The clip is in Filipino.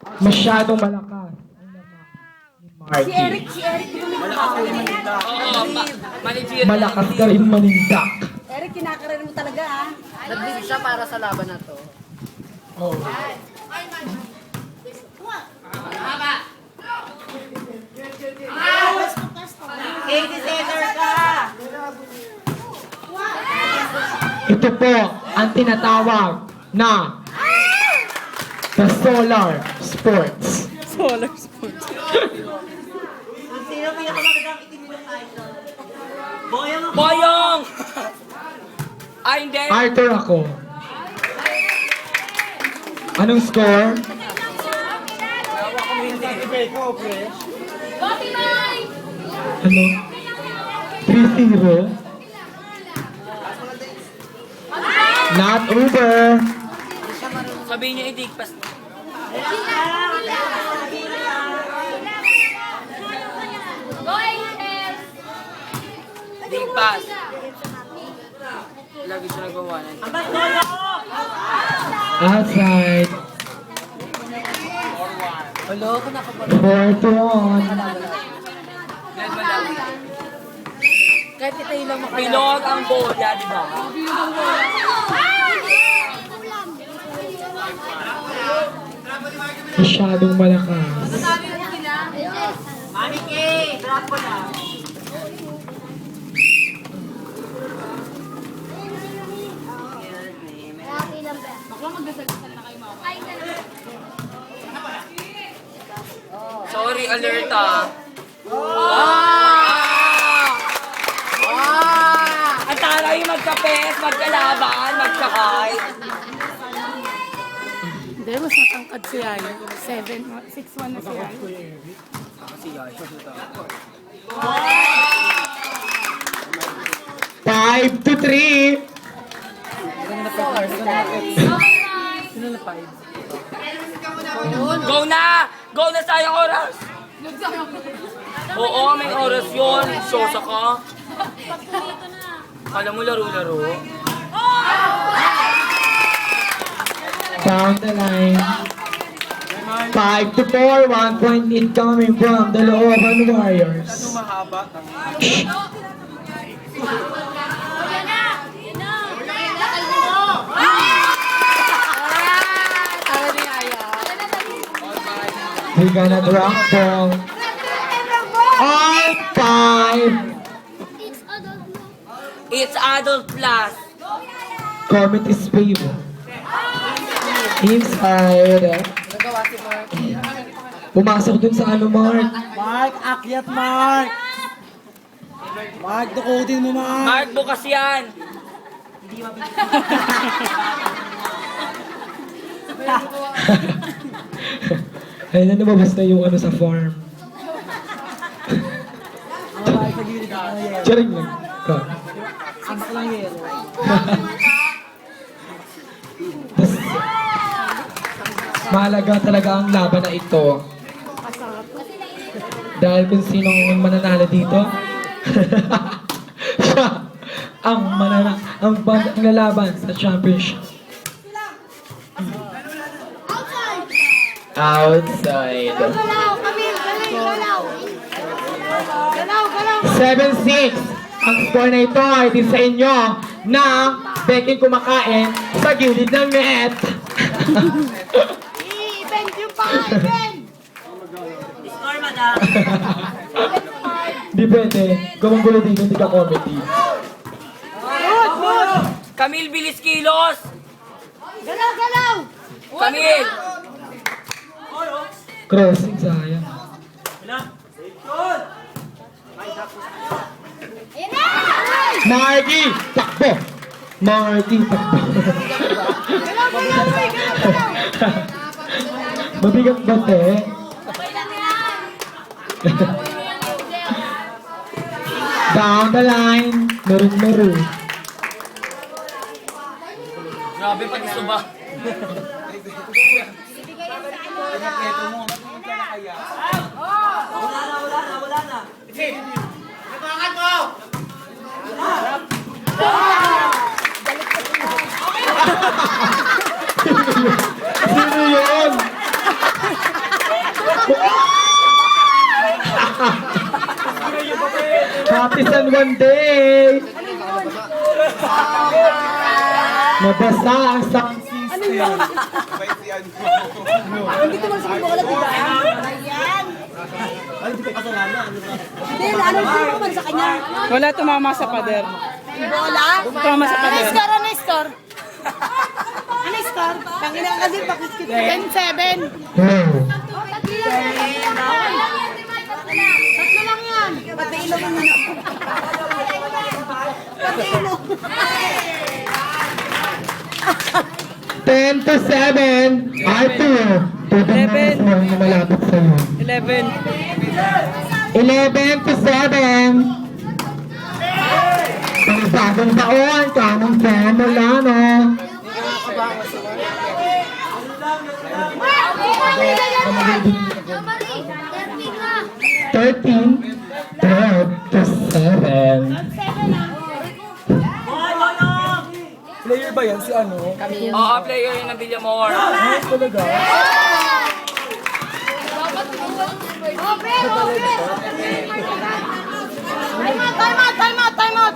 Masyadong malakas. Si Eric Malakas ka rin manindak. Eric, kinakarin mo talaga ah. Nagbibig siya para sa laban na to. Oh. Ito po ang tinatawag na the Solar Sports. Solar sports. Sino pinakamagandang itinilong idol? Boyong ako. Boyong! Ay, hindi. Arthur ako. Anong score? Ano? 3-0? Not over. Sabihin niyo, itigpas. Itigpas. Lagi siya nagawa na. Outside. Hello, kung nakapag... 4-1. Kahit ito yung lang makalaban. Pilot ang bola, di ba? Masyadong malakas. Maniki! Drop ko na. Sorry, alert ah. Ang taray magkapes, magkalaban, magkakay. Hindi, mas natangkad si Yayo. 6'1 na si Yayo. Five to 3. Go na! Go na, sayang oras! Oo, may oras yun. Sosa ka. Kala mo laro-laro. Down the line. 5 to 4. 1 point incoming from the Looban Warriors. Tara ni Yayo. We're gonna drop ball. All 5. It's adult plus. Comet is favor. Inside. Nagawa si Mark. Pumasok dun sa ano, Mark. Mark, akyat Mark! Mark, dukutin mo Mark! Mark, bukas yan. Ayun na lumabas na yung ano sa farm. Ang bahay sa gilid ng yero. Charing lang. Ka. Amak lang yero. Tas, mahalaga talaga ang laban na ito. Dahil kung sinong mananalo dito, siya ang ang lalaban sa championship. Outside. Galaw, Camille, galing, galaw. Galaw, galaw. 7-6. Ang score na ito ay din sa inyo na Becky kumakain sa gilid ng net. I-event yung pang-event. Score, madam! Di pwede. Gawang gulo dito, hindi ka comedy. Camille, bilis kilos. Galaw, galaw. Camille. Crossing, sayang. Ayan na! Marky! Takbo! Marky, takbo. Galaw, galaw, uy, galaw, galaw. Mabigat ba, te? Okay lang yan. Down the line. Meron. Grabe, pati suba. Wala na. Sino yun? Artisan one day. Nabasa ang sound system. Dito mo sa bola, diba? Ayan. Ay, hindi ko kasalanan. Hindi, ano sino man sa kanya? Wala tumama sa pader. Bola? Tumama sa Ano pader. score? Ano score? Ano score? Tangina kasi bakit kita. 10-7. Wow. Tatlo lang yan. Pati ilong ang ano. Pati ilong. 10-7. Arthur. Tutunan mo na malapit sa'yo. 11. 11-7. Panibagong taon, kamong formula, no? Thirteen, 12-7. Player ba yan si ano? Oo, player yun ng Villamor. Talaga? Open, open. Time out, time out, time out, time out.